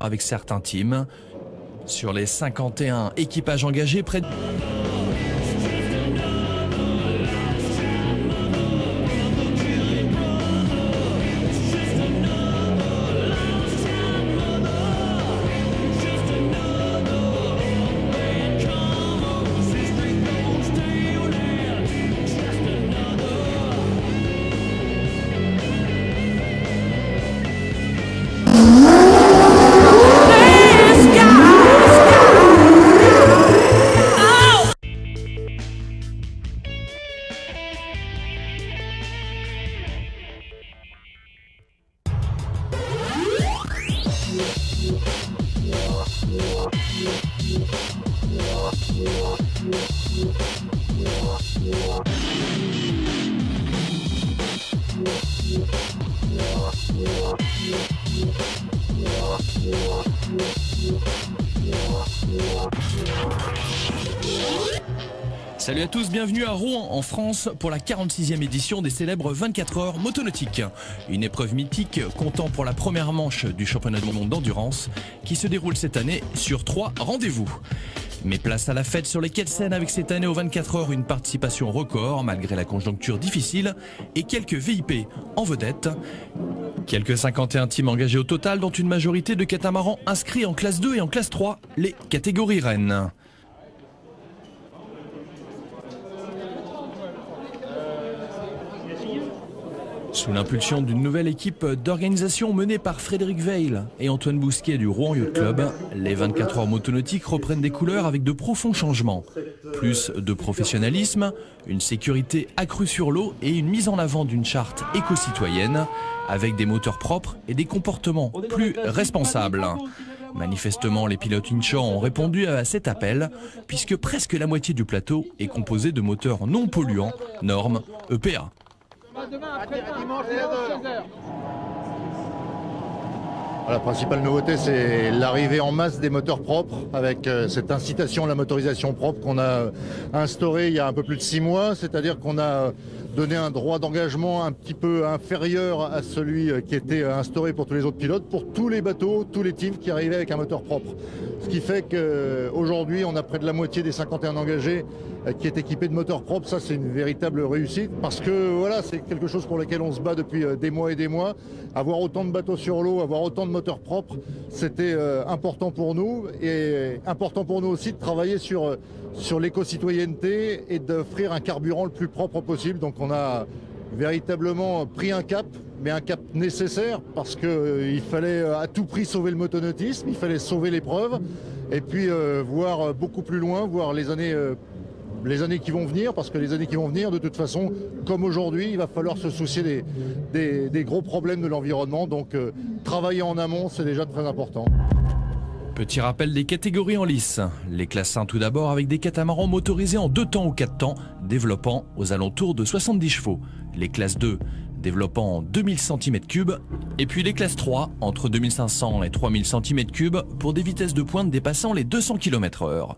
avec certains teams. Sur les 51 équipages engagés, près de... Salut à tous, bienvenue à Rouen en France pour la 46e édition des célèbres 24 heures motonautiques. Une épreuve mythique comptant pour la première manche du championnat du monde d'endurance qui se déroule cette année sur 3 rendez-vous. Mais place à la fête sur les quais de Seine avec cette année aux 24 heures une participation record malgré la conjoncture difficile et quelques VIP en vedette. Quelques 51 teams engagés au total dont une majorité de catamarans inscrits en classe 2 et en classe 3, les catégories reines. Sous l'impulsion d'une nouvelle équipe d'organisation menée par Frédéric Veil et Antoine Bousquet du Rouen Yacht Club, les 24 heures motonautiques reprennent des couleurs avec de profonds changements. Plus de professionnalisme, une sécurité accrue sur l'eau et une mise en avant d'une charte éco-citoyenne avec des moteurs propres et des comportements plus responsables. Manifestement, les pilotes inshore ont répondu à cet appel puisque presque la moitié du plateau est composé de moteurs non polluants, normes EPA. Demain après-demain, dimanche et 16h. La principale nouveauté, c'est l'arrivée en masse des moteurs propres avec cette incitation à la motorisation propre qu'on a instaurée il y a un peu plus de 6 mois. C'est-à-dire qu'on a donné un droit d'engagement un petit peu inférieur à celui qui était instauré pour tous les autres pilotes, pour tous les bateaux, tous les teams qui arrivaient avec un moteur propre. Ce qui fait qu'aujourd'hui, on a près de la moitié des 51 engagés qui est équipé de moteurs propres. Ça, c'est une véritable réussite parce que voilà, c'est quelque chose pour lequel on se bat depuis des mois et des mois. Avoir autant de bateaux sur l'eau, avoir autant de moteurs propres, c'était important pour nous et important pour nous aussi de travailler sur l'éco-citoyenneté et d'offrir un carburant le plus propre possible. Donc on a véritablement pris un cap, mais un cap nécessaire parce qu'il fallait à tout prix sauver le motonautisme, il fallait sauver l'épreuve et puis voir beaucoup plus loin, voir les années qui vont venir, parce que les années qui vont venir, de toute façon, comme aujourd'hui, il va falloir se soucier des gros problèmes de l'environnement. Donc travailler en amont, c'est déjà très important. Petit rappel des catégories en lice. Les classes 1 tout d'abord avec des catamarans motorisés en 2 temps ou 4 temps, développant aux alentours de 70 chevaux. Les classes 2 développant 2000 cm3. Et puis les classes 3 entre 2500 et 3000 cm3 pour des vitesses de pointe dépassant les 200 km/h.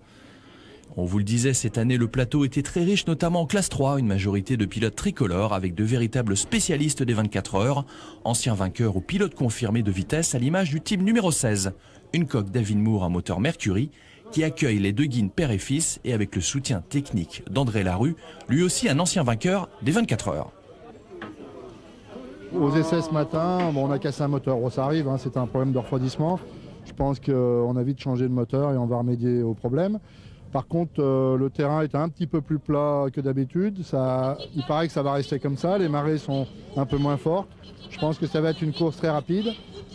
On vous le disait, cette année, le plateau était très riche, notamment en classe 3, une majorité de pilotes tricolores avec de véritables spécialistes des 24 heures, anciens vainqueurs ou pilotes confirmés de vitesse à l'image du team numéro 16, une coque David Moore à moteur Mercury, qui accueille les 2 guines père et fils et avec le soutien technique d'André Larue, lui aussi un ancien vainqueur des 24 heures. Aux essais ce matin, on a cassé un moteur. Bon, ça arrive, c'était un problème de refroidissement. Je pense qu'on a vite changé de moteur et on va remédier au problème. Par contre, le terrain est un petit peu plus plat que d'habitude. Il paraît que ça va rester comme ça. Les marées sont un peu moins fortes. Je pense que ça va être une course très rapide.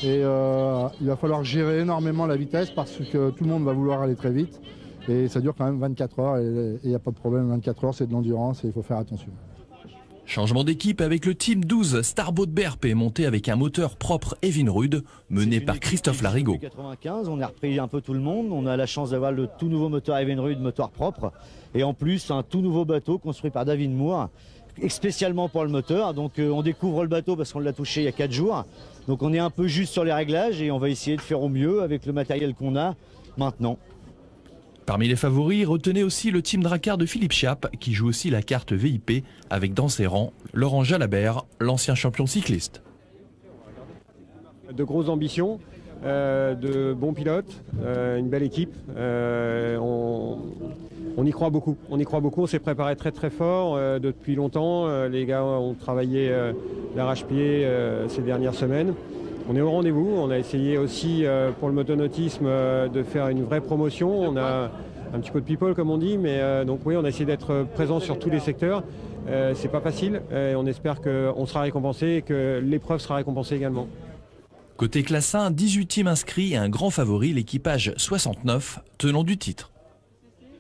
Et il va falloir gérer énormément la vitesse parce que tout le monde va vouloir aller très vite. Et ça dure quand même 24 heures. Et il n'y a pas de problème. 24 heures, c'est de l'endurance et il faut faire attention. Changement d'équipe avec le team 12 Starboat BRP monté avec un moteur propre Evinrude mené par Christophe Larigot. 95, on a repris un peu tout le monde, on a la chance d'avoir le tout nouveau moteur Evinrude, moteur propre et en plus un tout nouveau bateau construit par David Moore spécialement pour le moteur. Donc on découvre le bateau parce qu'on l'a touché il y a 4 jours. Donc on est un peu juste sur les réglages et on va essayer de faire au mieux avec le matériel qu'on a maintenant. Parmi les favoris, retenez aussi le team Drakkar de Philippe Chiappe qui joue aussi la carte VIP avec dans ses rangs Laurent Jalabert, l'ancien champion cycliste. De grosses ambitions, de bons pilotes, une belle équipe. On y croit beaucoup. On s'est préparé très très fort depuis longtemps. Les gars ont travaillé d'arrache-pied ces dernières semaines. On est au rendez-vous. On a essayé aussi pour le motonautisme de faire une vraie promotion. On a un petit peu de people comme on dit, mais donc oui, on a essayé d'être présent sur tous les secteurs. C'est pas facile. On espère qu'on sera récompensé et que l'épreuve sera récompensée également. Côté classe 1, 18 teams inscrits et un grand favori, l'équipage 69, tenant du titre.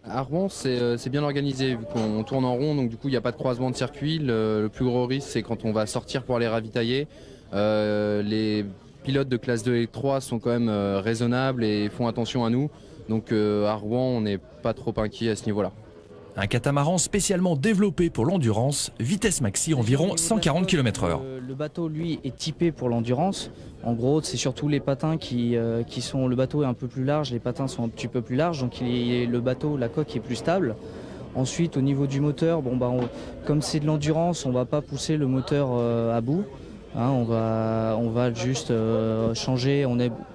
À Rouen, c'est bien organisé vu qu'on tourne en rond, donc du coup il n'y a pas de croisement de circuit. Le plus gros risque c'est quand on va sortir pour aller ravitailler. Les pilotes de classe 2 et 3 sont quand même raisonnables et font attention à nous. Donc à Rouen, on n'est pas trop inquiet à ce niveau-là. Un catamaran spécialement développé pour l'endurance, vitesse maxi environ 140 km/h. Le bateau, lui, est typé pour l'endurance. En gros, c'est surtout les patins qui sont... Le bateau est un peu plus large, les patins sont un petit peu plus larges, donc le bateau, la coque est plus stable. Ensuite, au niveau du moteur, comme c'est de l'endurance, on ne va pas pousser le moteur à bout. Hein, on va juste changer.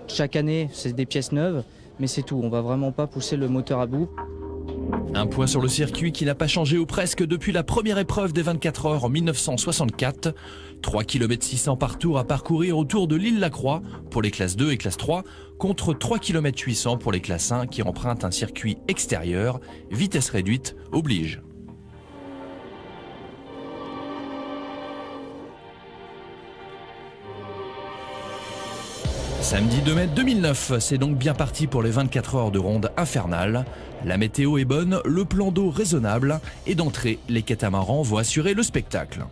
Chaque année, c'est des pièces neuves, mais c'est tout. On ne va vraiment pas pousser le moteur à bout. Un point sur le circuit qui n'a pas changé ou presque depuis la première épreuve des 24 heures en 1964. 3 km 600 par tour à parcourir autour de l'île-la-Croix pour les classes 2 et classe 3, contre 3 km 800 pour les classes 1 qui empruntent un circuit extérieur. Vitesse réduite oblige. Samedi 2 mai 2009, c'est donc bien parti pour les 24 heures de ronde infernale. La météo est bonne, le plan d'eau raisonnable et d'entrée, les catamarans vont assurer le spectacle.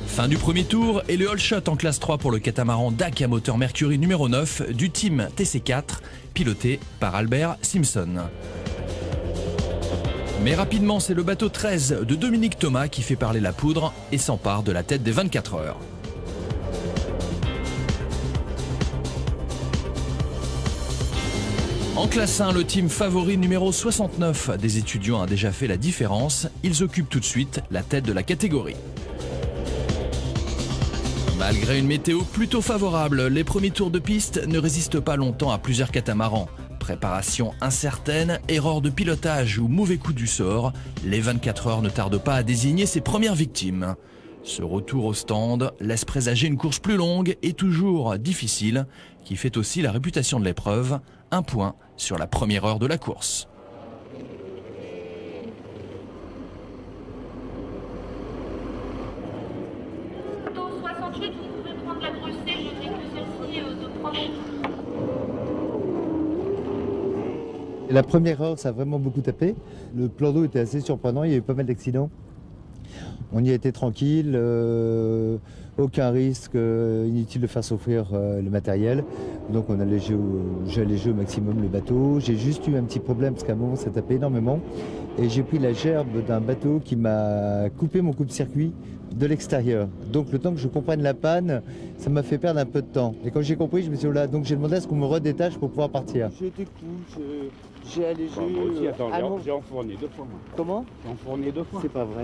Fin du premier tour et le all shot en classe 3 pour le catamaran DAC à moteur Mercury numéro 9 du team TC4, piloté par Albert Simpson. Mais rapidement, c'est le bateau 13 de Dominique Thomas qui fait parler la poudre et s'empare de la tête des 24 heures. En classe 1, le team favori numéro 69 des étudiants a déjà fait la différence. Ils occupent tout de suite la tête de la catégorie. Malgré une météo plutôt favorable, les premiers tours de piste ne résistent pas longtemps à plusieurs catamarans. Préparation incertaine, erreur de pilotage ou mauvais coup du sort, les 24 heures ne tardent pas à désigner ses premières victimes. Ce retour au stand laisse présager une course plus longue et toujours difficile, qui fait aussi la réputation de l'épreuve. Un point sur la première heure de la course. La première heure, ça a vraiment beaucoup tapé. Le plan d'eau était assez surprenant, il y a eu pas mal d'accidents. On y a été tranquille, aucun risque, inutile de faire souffrir le matériel. Donc j'ai allégé au maximum le bateau. J'ai juste eu un petit problème parce qu'à un moment ça tapait énormément. Et j'ai pris la gerbe d'un bateau qui m'a coupé mon coupe-circuit de l'extérieur. Donc le temps que je comprenne la panne, ça m'a fait perdre un peu de temps. Et quand j'ai compris, je me suis dit, oh là, donc j'ai demandé à ce qu'on me redétache pour pouvoir partir. J'étais cool, j'ai allégé. Moi aussi, attends, j'ai enfourné 2 fois. Moi. Comment? J'ai enfourné 2 fois. C'est pas vrai.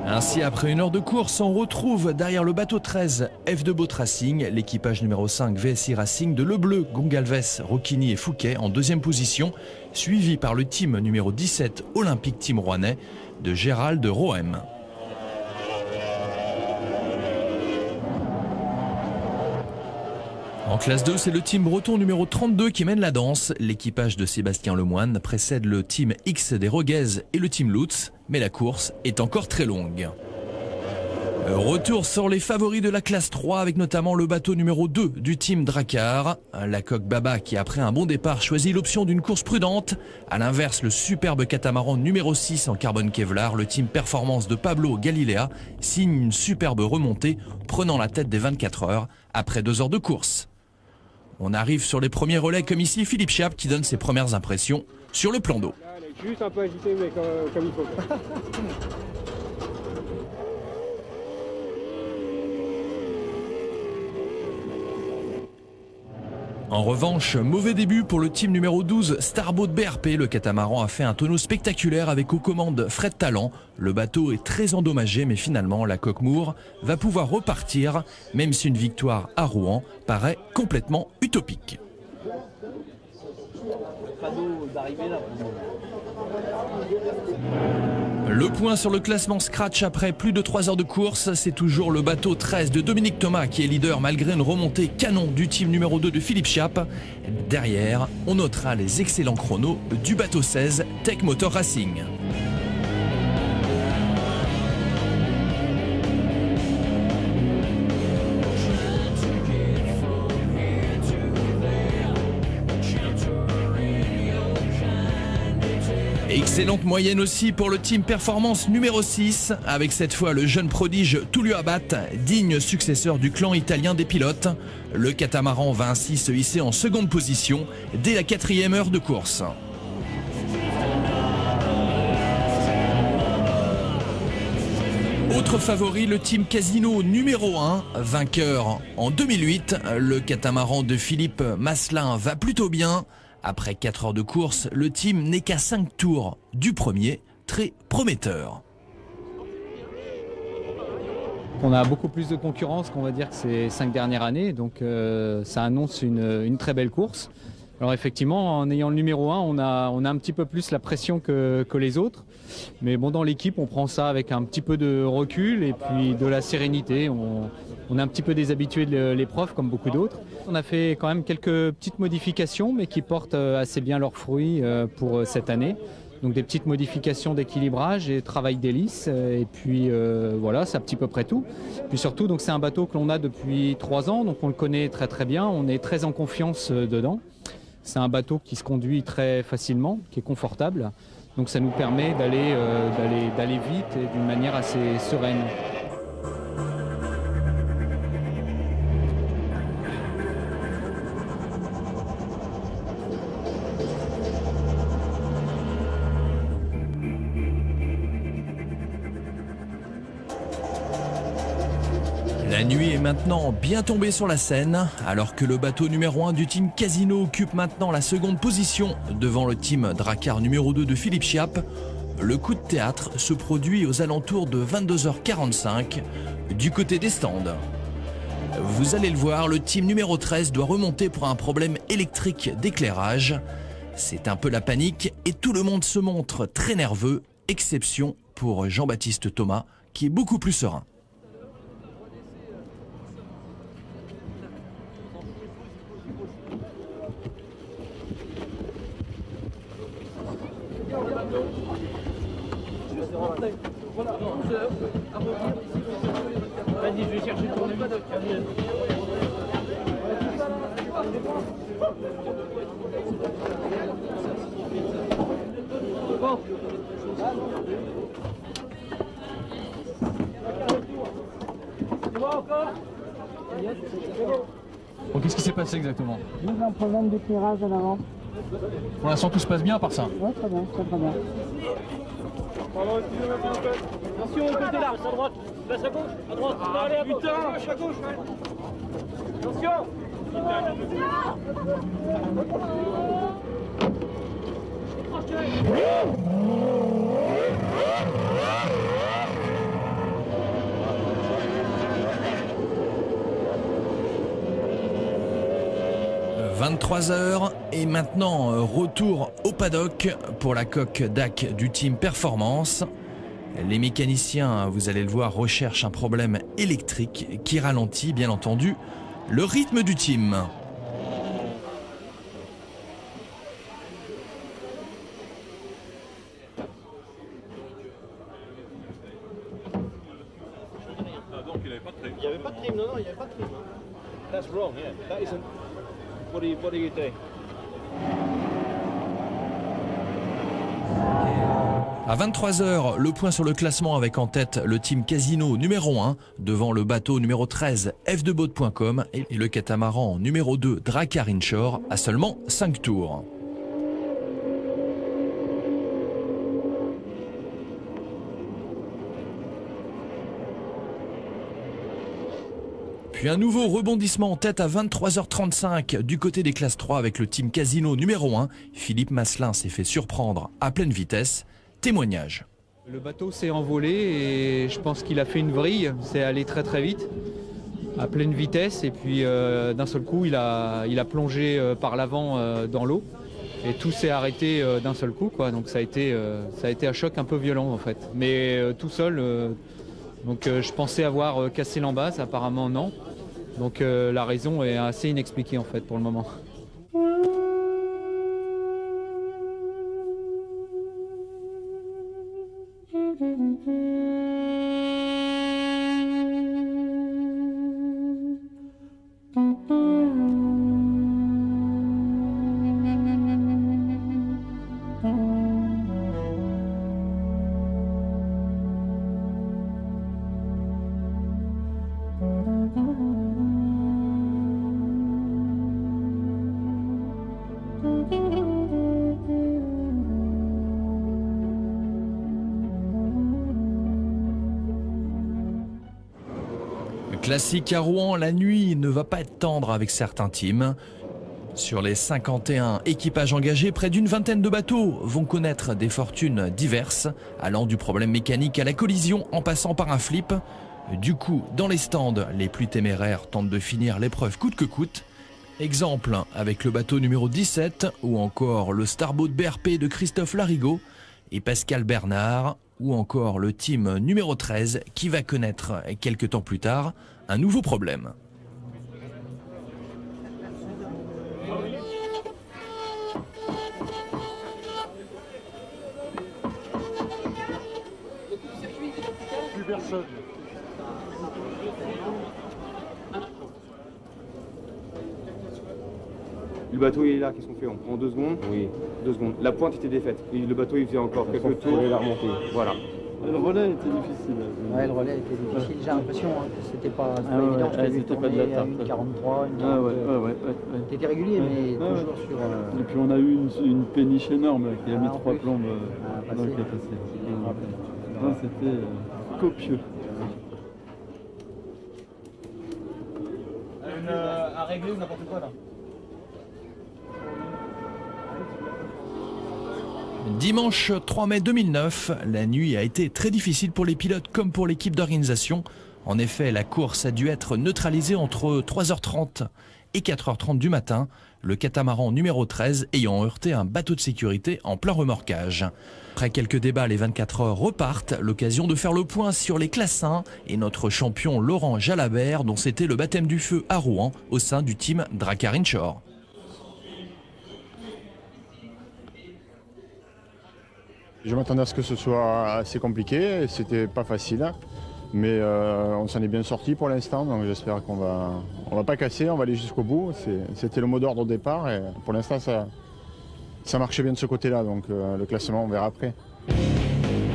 Ainsi, après une heure de course, on retrouve derrière le bateau 13 F2 Boat Racing, l'équipage numéro 5 VSI Racing de Lebleu, Gongalves, Rocchini et Fouquet en deuxième position, suivi par le team numéro 17 Olympique Team Rouennais de Gérald Rohem. En classe 2, c'est le team breton numéro 32 qui mène la danse. L'équipage de Sébastien Lemoine précède le team X des Roguez et le team Lutz, mais la course est encore très longue. Retour sur les favoris de la classe 3 avec notamment le bateau numéro 2 du team Drakkar. La coque Baba qui après un bon départ choisit l'option d'une course prudente. A l'inverse, le superbe catamaran numéro 6 en carbone Kevlar, le team Performance de Pablo Galilea, signe une superbe remontée prenant la tête des 24 heures après 2 heures de course. On arrive sur les premiers relais comme ici Philippe Chiap qui donne ses premières impressions sur le plan d'eau. Juste un peu agité mais comme il faut. En revanche, mauvais début pour le team numéro 12 Starboat BRP. Le catamaran a fait un tonneau spectaculaire avec aux commandes Fred Talent. Le bateau est très endommagé, mais finalement la coque Moore va pouvoir repartir, même si une victoire à Rouen paraît complètement utopique. Le point sur le classement scratch après plus de 3 heures de course, c'est toujours le bateau 13 de Dominique Thomas qui est leader malgré une remontée canon du team numéro 2 de Philippe Chiappe. Derrière, on notera les excellents chronos du bateau 16 Tech Motor Racing. Excellente moyenne aussi pour le team performance numéro 6, avec cette fois le jeune prodige Tullio Abate, digne successeur du clan italien des pilotes. Le catamaran va ainsi se hisser en seconde position dès la 4e heure de course. Autre favori, le team Casino numéro 1, vainqueur en 2008. Le catamaran de Philippe Masselin va plutôt bien. Après 4 heures de course, le team n'est qu'à 5 tours du premier, très prometteur. On a beaucoup plus de concurrence qu'on va dire que ces 5 dernières années, donc ça annonce une très belle course. Alors effectivement, en ayant le numéro 1, on a un petit peu plus la pression que les autres. Mais bon, dans l'équipe, on prend ça avec un petit peu de recul et puis de la sérénité. On est un petit peu déshabitué de l'épreuve, comme beaucoup d'autres. On a fait quand même quelques petites modifications, mais qui portent assez bien leurs fruits pour cette année. Donc des petites modifications d'équilibrage et travail d'hélice. Et puis voilà, c'est à petit peu près tout. Puis surtout, donc c'est un bateau que l'on a depuis 3 ans, donc on le connaît très très bien. On est très en confiance dedans. C'est un bateau qui se conduit très facilement, qui est confortable. Donc ça nous permet d'aller vite et d'une manière assez sereine. La nuit est maintenant bien tombée sur la Seine, alors que le bateau numéro 1 du team Casino occupe maintenant la seconde position devant le team Drakkar numéro 2 de Philippe Chiappe. Le coup de théâtre se produit aux alentours de 22h45 du côté des stands. Vous allez le voir, le team numéro 13 doit remonter pour un problème électrique d'éclairage. C'est un peu la panique et tout le monde se montre très nerveux, exception pour Jean-Baptiste Thomas qui est beaucoup plus serein. Vas-y, je vais chercher ton ami. Bon. Bon, qu'est-ce qui s'est passé exactement? J'ai un problème d'éclairage à l'avant. Pour l'instant, tout se passe bien à part ça? Ouais, très bien, très bien. Attention, au côté là, à droite. Passe à gauche, à droite. Allez, à gauche, à gauche. Attention. 23h et maintenant retour au paddock pour la coque DAC du team Performance. Les mécaniciens, vous allez le voir, recherchent un problème électrique qui ralentit bien entendu le rythme du team. Donc il n'y avait pas de trim. Il n'y avait pas de trim, non, il n'y avait pas de trim. That's wrong, yeah. That isn't. What do you do? À 23h, le point sur le classement avec en tête le team Casino numéro 1 devant le bateau numéro 13 f2boat.com et le catamaran numéro 2 Drakkar Inshore à seulement 5 tours. Puis un nouveau rebondissement en tête à 23h35 du côté des classes 3 avec le team Casino numéro 1. Philippe Masselin s'est fait surprendre à pleine vitesse. Témoignage. Le bateau s'est envolé et je pense qu'il a fait une vrille. C'est allé très très vite, à pleine vitesse. Et puis d'un seul coup, il a plongé par l'avant dans l'eau. Et tout s'est arrêté d'un seul coup, quoi. Donc ça a été un choc un peu violent en fait. Mais tout seul, donc je pensais avoir cassé l'embase, apparemment non. Donc la raison est assez inexpliquée en fait pour le moment. Classique à Rouen, la nuit ne va pas être tendre avec certains teams. Sur les 51 équipages engagés, près d'une vingtaine de bateaux vont connaître des fortunes diverses, allant du problème mécanique à la collision en passant par un flip. Du coup, dans les stands, les plus téméraires tentent de finir l'épreuve coûte que coûte. Exemple avec le bateau numéro 17 ou encore le Starboat BRP de Christophe Larigot et Pascal Bernard, ou encore le team numéro 13 qui va connaître quelques temps plus tard un nouveau problème. Plus personne. Le bateau il est là, qu'est-ce qu'on fait? On prend 2 secondes? Oui, 2 secondes. La pointe était défaite. Et le bateau il faisait encore quelques tours et la remontée. Voilà. Le relais était difficile. Ouais, le relais était difficile. J'ai l'impression que c'était pas évident. Je t'ai vu tourner à 1,43, 1,42. T'étais régulier, mais toujours sur... Et puis on a eu une péniche énorme qui a mis 3 plombes dans le capacier. C'était copieux. À régler ou n'importe quoi là. Dimanche 3 mai 2009, la nuit a été très difficile pour les pilotes comme pour l'équipe d'organisation. En effet, la course a dû être neutralisée entre 3h30 et 4h30 du matin, le catamaran numéro 13 ayant heurté un bateau de sécurité en plein remorquage. Après quelques débats, les 24 heures repartent, l'occasion de faire le point sur les classes 1 et notre champion Laurent Jalabert, dont c'était le baptême du feu à Rouen au sein du team Drakkar Inshore. Je m'attendais à ce que ce soit assez compliqué, c'était pas facile, mais on s'en est bien sorti pour l'instant, donc j'espère qu'on va pas casser, on va aller jusqu'au bout. C'était le mot d'ordre au départ et pour l'instant ça marchait bien de ce côté-là, donc le classement on verra après.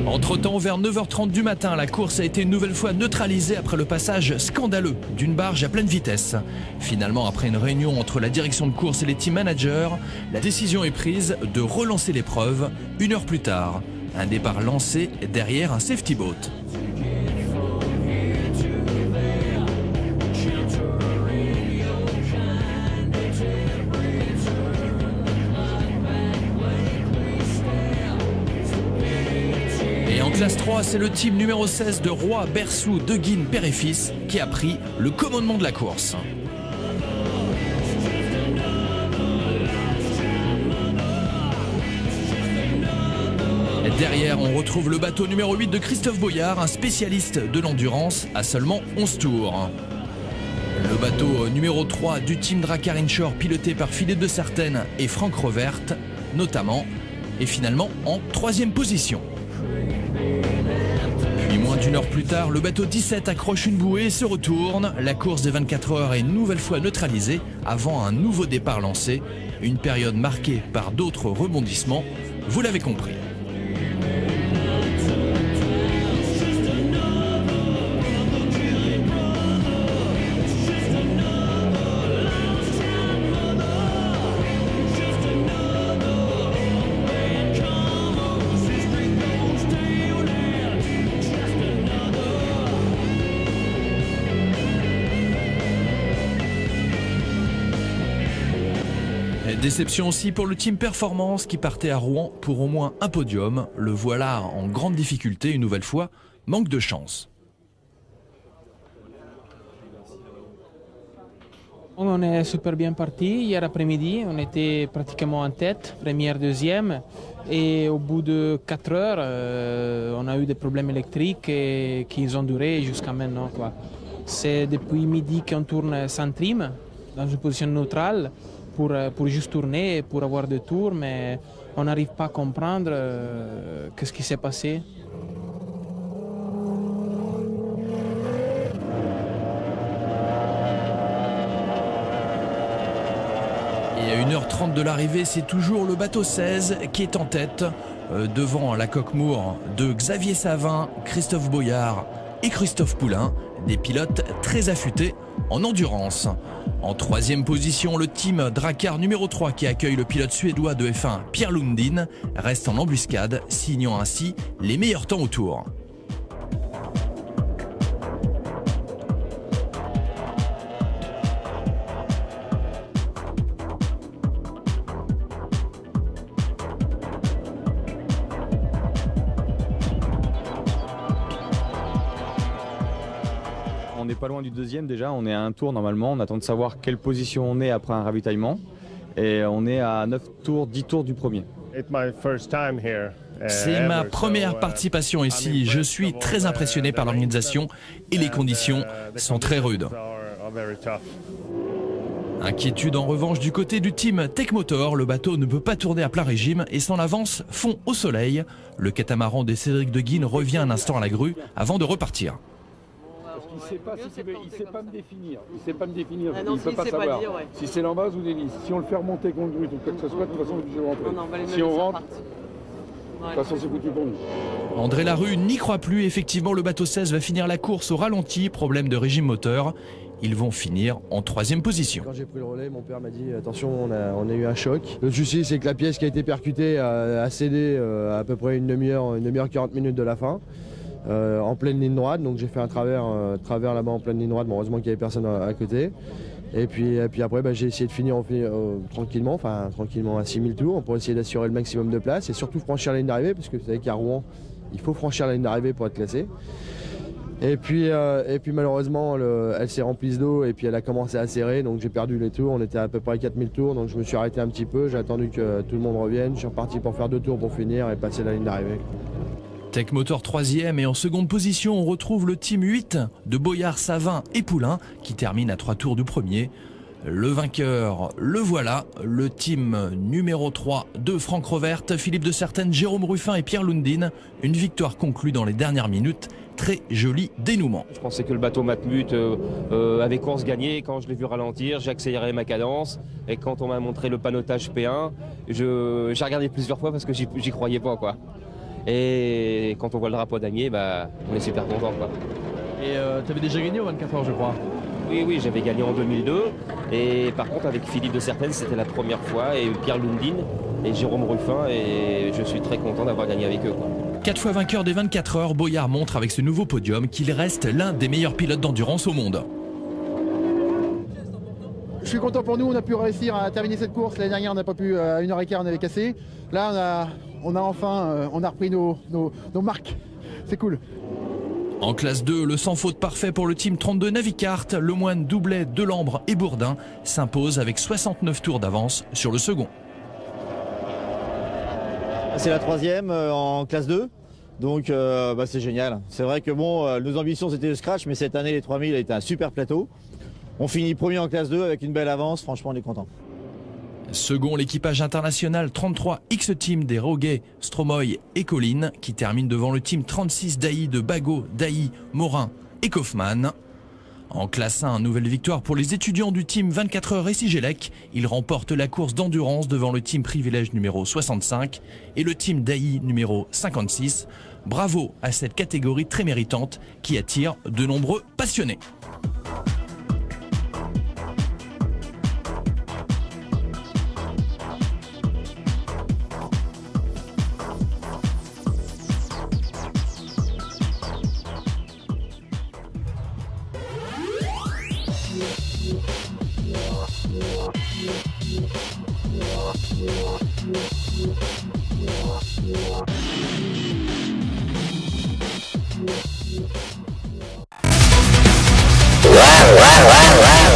Entre-temps, vers 9h30 du matin, la course a été une nouvelle fois neutralisée après le passage scandaleux d'une barge à pleine vitesse. Finalement, après une réunion entre la direction de course et les team managers, la décision est prise de relancer l'épreuve 1 heure plus tard. Un départ lancé derrière un safety boat. En classe 3, c'est le team numéro 16 de Roy, Bersou, Deguine, père et fils qui a pris le commandement de la course. Derrière, on retrouve le bateau numéro 8 de Christophe Boyard, un spécialiste de l'endurance à seulement 11 tours. Le bateau numéro 3 du team Drakkar Inshore, piloté par Philippe de Sertène et Franck Revert, notamment, est finalement en 3e position. Puis moins d'1 heure plus tard, le bateau 17 accroche une bouée et se retourne. La course des 24 heures est une nouvelle fois neutralisée avant un nouveau départ lancé. Une période marquée par d'autres rebondissements, vous l'avez compris. Déception aussi pour le team Performance qui partait à Rouen pour au moins un podium. Le voilà en grande difficulté une nouvelle fois, manque de chance. On est super bien parti hier après-midi, on était pratiquement en tête, première, deuxième, et au bout de 4 heures, on a eu des problèmes électriques qui ont duré jusqu'à maintenant. C'est depuis midi qu'on tourne sans trim, dans une position neutrale, pour juste tourner, pour avoir des tours, mais on n'arrive pas à comprendre qu'est-ce qui s'est passé. Et à 1h30 de l'arrivée, c'est toujours le bateau 16 qui est en tête, devant la coque-mour de Xavier Savin, Christophe Boyard et Christophe Poulain, des pilotes très affûtés en endurance. En 3e position, le team Drakkar numéro 3 qui accueille le pilote suédois de F1 Pierre Lundin reste en embuscade, signant ainsi les meilleurs temps au tour. On n'est pas loin du deuxième déjà, on est à un tour normalement, on attend de savoir quelle position on est après un ravitaillement et on est à 10 tours du premier. C'est ma première participation ici, je suis très impressionné par l'organisation et les conditions sont très rudes. Inquiétude en revanche du côté du team Techmotor, le bateau ne peut pas tourner à plein régime et son avance fond au soleil. Le catamaran de Cédric De Guine revient un instant à la grue avant de repartir. Il ne sait pas me définir. Il ne sait pas me définir. Il ne peut pas savoir si c'est l'embase ou l'hélice. Si on le fait remonter conduite ou quoi que ce soit, de toute façon, on est obligé de rentrer. Si on rentre, de toute façon, c'est foutu pour nous. André Larue n'y croit plus. Effectivement, le bateau 16 va finir la course au ralenti. Problème de régime moteur. Ils vont finir en 3e position. Quand j'ai pris le relais, mon père m'a dit attention, on a eu un choc. Le souci, c'est que la pièce qui a été percutée a cédé à peu près une demi-heure, 40 minutes de la fin. En pleine ligne droite, donc j'ai fait un travers là-bas en pleine ligne droite, bon, heureusement qu'il n'y avait personne à côté. Et puis après j'ai essayé de finir tranquillement à 6000 tours pour essayer d'assurer le maximum de place et surtout franchir la ligne d'arrivée, parce que vous savez qu'à Rouen, il faut franchir la ligne d'arrivée pour être classé. Et puis malheureusement, elle s'est remplie d'eau et puis elle a commencé à serrer, donc j'ai perdu les tours, on était à peu près à 4000 tours, donc je me suis arrêté un petit peu, j'ai attendu que tout le monde revienne, je suis reparti pour faire 2 tours pour finir et passer la ligne d'arrivée. Techmotor 3e et en seconde position, on retrouve le team 8 de Boyard, Savin et Poulain qui termine à 3 tours du premier. Le vainqueur, le voilà, le team numéro 3 de Franck Rovert, Philippe de Certaine, Jérôme Ruffin et Pierre Lundin. Une victoire conclue dans les dernières minutes. Très joli dénouement. Je pensais que le bateau Matmut avait course gagnée. Quand je l'ai vu ralentir, j'ai accéléré ma cadence. Et quand on m'a montré le panotage P1, j'ai regardé plusieurs fois parce que j'y croyais pas, quoi. Et quand on voit le drapeau d'Agnier, on est super content, quoi. Et tu avais déjà gagné au 24 heures, je crois. Oui, j'avais gagné en 2002. Et par contre, avec Philippe de Certaine, c'était la première fois. Et Pierre Lundin et Jérôme Ruffin. Et je suis très content d'avoir gagné avec eux, quoi. 4 fois vainqueur des 24 heures, Boyard montre avec ce nouveau podium qu'il reste l'un des meilleurs pilotes d'endurance au monde. Je suis content pour nous, on a pu réussir à terminer cette course. L'année dernière, on n'a pas pu, à 1h15, on avait cassé. Là, on a enfin repris nos marques. C'est cool. En classe 2, le sans faute parfait pour le team 32 Navicart. Le moine Doublet, Delambre et Bourdin s'impose avec 69 tours d'avance sur le second. C'est la 3e en classe 2, donc c'est génial. C'est vrai que nos ambitions c'était le scratch, mais cette année les 3000 a été un super plateau. On finit premier en classe 2 avec une belle avance, franchement on est content. Second, l'équipage international 33 X-Team des Roguet, Stromoy et Colline qui termine devant le team 36 Daï de Bagot, Daï, Morin et Kaufmann. En classe 1, nouvelle victoire pour les étudiants du team 24 heures et Sigelec. Ils remportent la course d'endurance devant le team privilège numéro 65 et le team Daï numéro 56. Bravo à cette catégorie très méritante qui attire de nombreux passionnés. Yeah. Wow, wow, wow, wow.